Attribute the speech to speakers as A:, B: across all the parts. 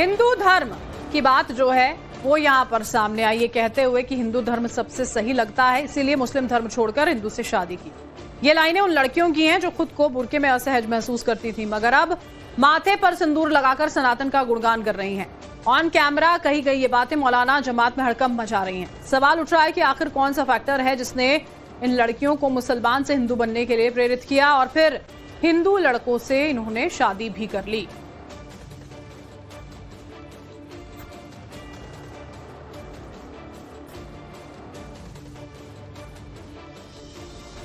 A: हिंदू धर्म की बात जो है वो यहाँ पर सामने आई, ये कहते हुए कि हिंदू धर्म सबसे सही लगता है, इसीलिए मुस्लिम धर्म छोड़कर हिंदू से शादी की। ये लाइनें उन लड़कियों की हैं जो खुद को बुर्के में असहज महसूस करती थी, मगर अब माथे पर सिंदूर लगाकर सनातन का गुणगान कर रही हैं। ऑन कैमरा कही गई ये बातें मौलाना जमात में हड़कंप मचा रही हैं। सवाल उठ रहा है कि आखिर कौन सा फैक्टर है जिसने इन लड़कियों को मुसलमान से हिंदू बनने के लिए प्रेरित किया और फिर हिंदू लड़कों से इन्होंने शादी भी कर ली।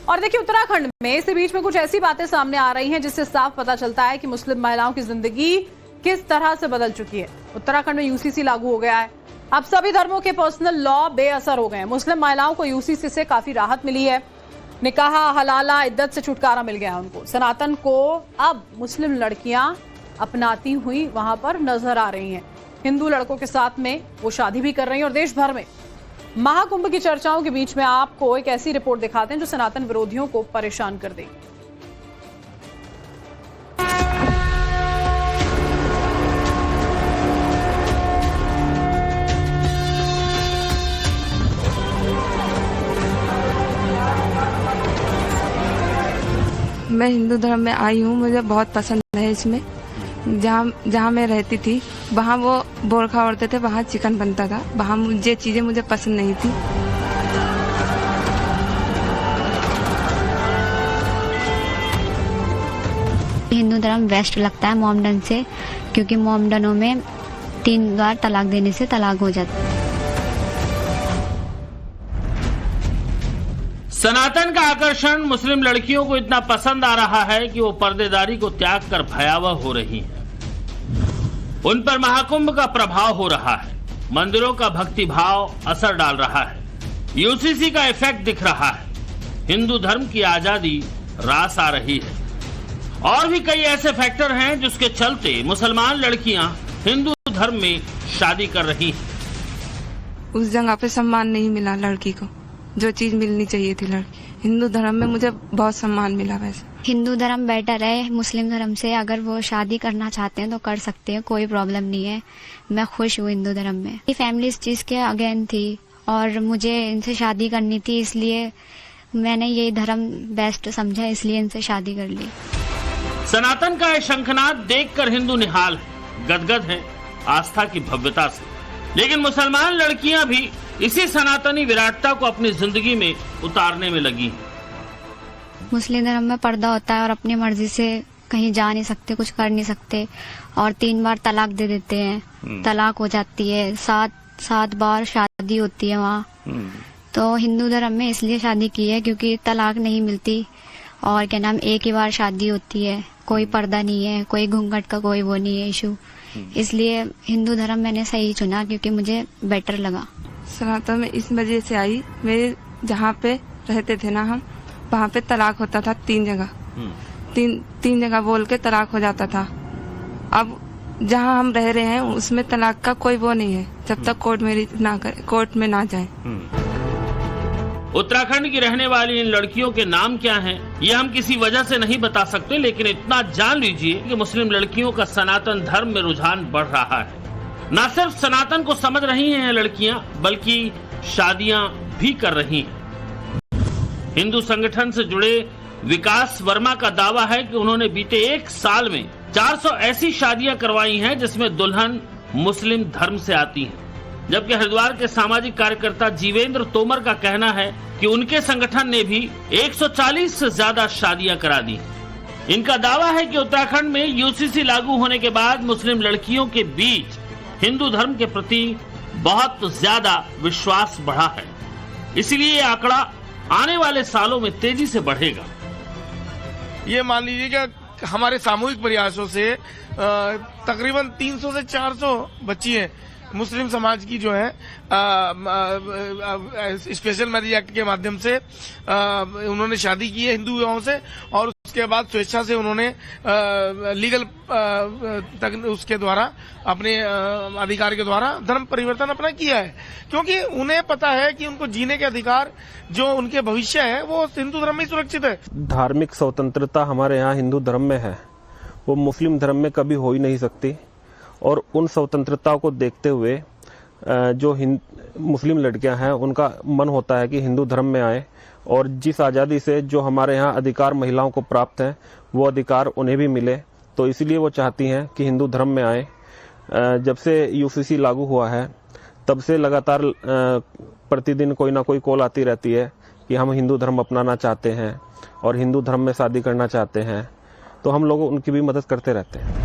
A: और देखिए, उत्तराखंड में इसी बीच में कुछ ऐसी बातें सामने आ रही हैं जिससे साफ पता चलता है कि मुस्लिम महिलाओं की जिंदगी किस तरह से बदल चुकी है। उत्तराखंड में यूसीसी लागू हो गया है। अब सभी धर्मों के पर्सनल लॉ बेअसर हो गए हैं। मुस्लिम महिलाओं को यूसीसी से काफी राहत मिली है। निकाह, हलाला, इद्दत से छुटकारा मिल गया है उनको। सनातन को अब मुस्लिम लड़कियां अपनाती हुई वहां पर नजर आ रही हैं। हिंदू लड़कों के साथ में वो शादी भी कर रही हैं। और देश भर में महाकुंभ की चर्चाओं के बीच में आपको एक ऐसी रिपोर्ट दिखाते हैं जो सनातन विरोधियों को परेशान कर देगी।
B: मैं हिंदू धर्म में आई हूँ, मुझे बहुत पसंद है इसमें। जहाँ मैं रहती थी वहाँ वो बोरखा ओढ़ते थे, वहाँ चिकन बनता था, वहाँ मुझे चीजें मुझे पसंद नहीं थी।
C: हिंदू धर्म बेस्ट लगता है मोमडन से, क्योंकि मोमडनों में 3 बार तलाक देने से तलाक हो जाता है।
D: सनातन का आकर्षण मुस्लिम लड़कियों को इतना पसंद आ रहा है कि वो पर्देदारी को त्याग कर भयावह हो रही हैं। उन पर महाकुंभ का प्रभाव हो रहा है। मंदिरों का भक्ति भाव असर डाल रहा है। यूसीसी का इफेक्ट दिख रहा है। हिंदू धर्म की आजादी रास आ रही है। और भी कई ऐसे फैक्टर हैं जिसके चलते मुसलमान लड़कियां हिंदू धर्म में शादी कर रही हैं।
B: उस जगह पे सम्मान नहीं मिला लड़की को, जो चीज मिलनी चाहिए थी लड़की। हिंदू धर्म में मुझे बहुत सम्मान मिला। वैसे
C: हिंदू धर्म बेटर है मुस्लिम धर्म से। अगर वो शादी करना चाहते हैं तो कर सकते हैं, कोई प्रॉब्लम नहीं है। मैं खुश हूँ हिंदू धर्म में। मेरी फैमिली इस चीज के अगेन थी और मुझे इनसे शादी करनी थी, इसलिए मैंने यही धर्म बेस्ट समझा, इसलिए इनसे शादी कर ली।
D: सनातन का यह शंखनाद देखकर हिंदू निहाल है, गदगद है आस्था की भव्यता से। लेकिन मुसलमान लड़कियां भी इसी सनातनी विराटता को अपनी जिंदगी में उतारने में लगी हैं।
C: मुस्लिम धर्म में पर्दा होता है और अपनी मर्जी से कहीं जा नहीं सकते, कुछ कर नहीं सकते, और 3 बार तलाक दे देते हैं। तलाक हो जाती है, 7 बार शादी होती है वहाँ। तो हिंदू धर्म में इसलिए शादी की है क्योंकि तलाक नहीं मिलती और क्या नाम, एक ही बार शादी होती है, कोई पर्दा नहीं है, कोई घूंघट का कोई वो नहीं है इशू। इसलिए हिंदू धर्म मैंने सही चुना क्योंकि मुझे बेटर लगा।
B: सनातन में इस वजह से आई, मेरे जहाँ पे रहते थे ना हम, वहाँ पे तलाक होता था 3 जगह। 3 जगह बोल के तलाक हो जाता था। अब जहाँ हम रह रहे हैं उसमें तलाक का कोई वो नहीं है, जब तक कोर्ट में ना जाए।
D: उत्तराखंड की रहने वाली इन लड़कियों के नाम क्या हैं, ये हम किसी वजह से नहीं बता सकते, लेकिन इतना जान लीजिए कि मुस्लिम लड़कियों का सनातन धर्म में रुझान बढ़ रहा है। न सिर्फ सनातन को समझ रही हैं लड़कियां, बल्कि शादियां भी कर रही हैं। हिंदू संगठन से जुड़े विकास वर्मा का दावा है कि उन्होंने बीते 1 साल में 400 ऐसी शादियां करवाई हैं जिसमें दुल्हन मुस्लिम धर्म से आती है। जबकि हरिद्वार के सामाजिक कार्यकर्ता जीवेंद्र तोमर का कहना है कि उनके संगठन ने भी 140 से ज्यादा शादियां करा दी। इनका दावा है कि उत्तराखंड में यूसीसी लागू होने के बाद मुस्लिम लड़कियों के बीच हिंदू धर्म के प्रति बहुत ज्यादा विश्वास बढ़ा है। इसलिए ये आंकड़ा आने वाले सालों में तेजी से बढ़ेगा।
E: ये मान लीजिए कि हमारे सामूहिक प्रयासों से तकरीबन 300 से 400 बच्ची हैं मुस्लिम समाज की जो है स्पेशल मैरिज एक्ट के माध्यम से उन्होंने शादी की है हिंदू विवाहों से, और उसके बाद स्वेच्छा से उन्होंने लीगल उसके द्वारा अपने अधिकार के द्वारा धर्म परिवर्तन अपना किया है, क्योंकि उन्हें पता है कि उनको जीने के अधिकार जो उनके भविष्य है वो हिंदू धर्म में ही सुरक्षित है।
F: धार्मिक स्वतंत्रता हमारे यहाँ हिंदू धर्म में है, वो मुस्लिम धर्म में कभी हो ही नहीं सकती। और उन स्वतंत्रताओं को देखते हुए जो मुस्लिम लड़कियां हैं उनका मन होता है कि हिंदू धर्म में आए, और जिस आज़ादी से जो हमारे यहाँ अधिकार महिलाओं को प्राप्त हैं वो अधिकार उन्हें भी मिले, तो इसलिए वो चाहती हैं कि हिंदू धर्म में आए। जब से यूसीसी लागू हुआ है तब से लगातार प्रतिदिन कोई ना कोई कॉल आती रहती है कि हम हिंदू धर्म अपनाना चाहते हैं और हिंदू धर्म में शादी करना चाहते हैं, तो हम लोग उनकी भी मदद करते रहते हैं।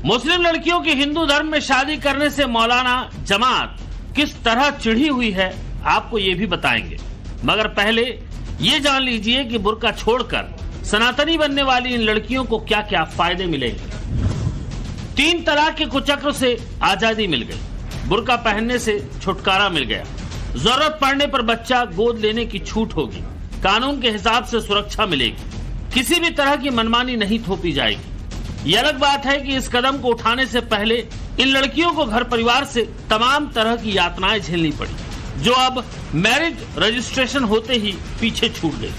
D: मुस्लिम लड़कियों की हिंदू धर्म में शादी करने से मौलाना जमात किस तरह चिढ़ी हुई है आपको ये भी बताएंगे, मगर पहले ये जान लीजिए कि बुर्का छोड़कर सनातनी बनने वाली इन लड़कियों को क्या क्या फायदे मिलेंगे। 3 तलाक के कुचक्र से आजादी मिल गई, बुर्का पहनने से छुटकारा मिल गया, जरूरत पड़ने पर बच्चा गोद लेने की छूट होगी, कानून के हिसाब से सुरक्षा मिलेगी, किसी भी तरह की मनमानी नहीं थोपी जाएगी। ये अलग बात है कि इस कदम को उठाने से पहले इन लड़कियों को घर परिवार से तमाम तरह की यातनाएं झेलनी पड़ी, जो अब मैरिज रजिस्ट्रेशन होते ही पीछे छूट गई।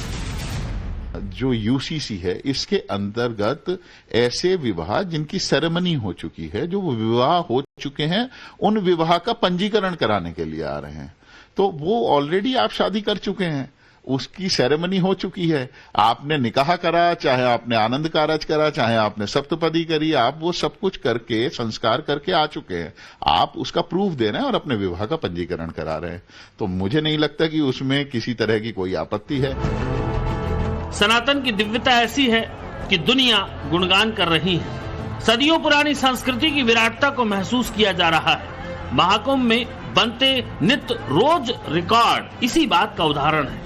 G: जो यूसीसी है इसके अंतर्गत ऐसे विवाह जिनकी सेरेमनी हो चुकी है, जो विवाह हो चुके हैं, उन विवाह का पंजीकरण कराने के लिए आ रहे हैं। तो वो ऑलरेडी आप शादी कर चुके हैं, उसकी सेरेमनी हो चुकी है, आपने निकाह करा, चाहे आपने आनंद कारज करा, चाहे आपने सप्तपदी करी, आप वो सब कुछ करके संस्कार करके आ चुके हैं, आप उसका प्रूफ दे रहे हैं और अपने विवाह का पंजीकरण करा रहे हैं। तो मुझे नहीं लगता कि उसमें किसी तरह की कोई आपत्ति है।
D: सनातन की दिव्यता ऐसी है कि दुनिया गुणगान कर रही है। सदियों पुरानी संस्कृति की विराटता को महसूस किया जा रहा है। महाकुंभ में बनते नित्य रोज रिकॉर्ड इसी बात का उदाहरण है।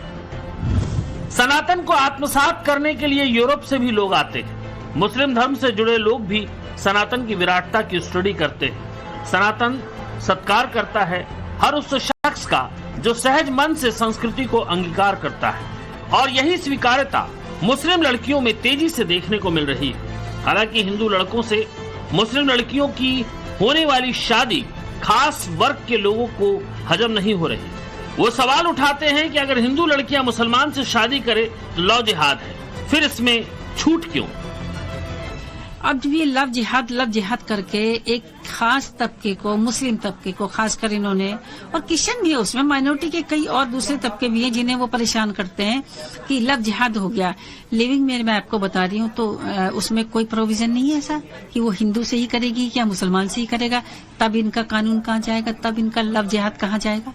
D: सनातन को आत्मसात करने के लिए यूरोप से भी लोग आते हैं। मुस्लिम धर्म से जुड़े लोग भी सनातन की विराटता की स्टडी करते हैं। सनातन सत्कार करता है हर उस शख्स का जो सहज मन से संस्कृति को अंगीकार करता है, और यही स्वीकार्यता मुस्लिम लड़कियों में तेजी से देखने को मिल रही है। हालांकि हिंदू लड़कों से मुस्लिम लड़कियों की होने वाली शादी खास वर्ग के लोगों को हजम नहीं हो रही। वो सवाल उठाते हैं कि अगर हिंदू लड़कियां मुसलमान से शादी करे तो लव जिहाद है, फिर इसमें छूट क्यों?
H: अब जब ये लव जिहाद करके एक खास तबके को, मुस्लिम तबके को खासकर इन्होंने, और क्रिश्चियन भी है उसमें, माइनॉरिटी के कई और दूसरे तबके भी हैं जिन्हें वो परेशान करते हैं कि लव जिहाद हो गया। लिविंग में मैं आपको बता रही हूँ तो उसमें कोई प्रोविजन नहीं है ऐसा कि वो हिंदू से ही करेगी या मुसलमान से ही करेगा। तब इनका कानून कहाँ जाएगा, तब इनका लव जिहाद कहाँ जाएगा?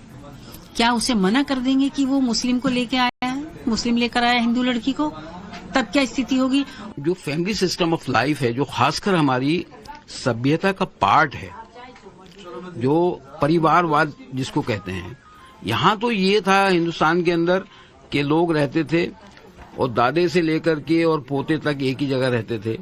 H: क्या उसे मना कर देंगे कि वो मुस्लिम को लेके आया है, मुस्लिम लेकर आया हिंदू लड़की को? तब क्या स्थिति होगी?
I: जो फैमिली सिस्टम ऑफ लाइफ है, जो खासकर हमारी सभ्यता का पार्ट है, जो परिवारवाद जिसको कहते हैं, यहाँ तो ये था हिंदुस्तान के अंदर कि लोग रहते थे और दादे से लेकर के और पोते तक एक ही जगह रहते थे।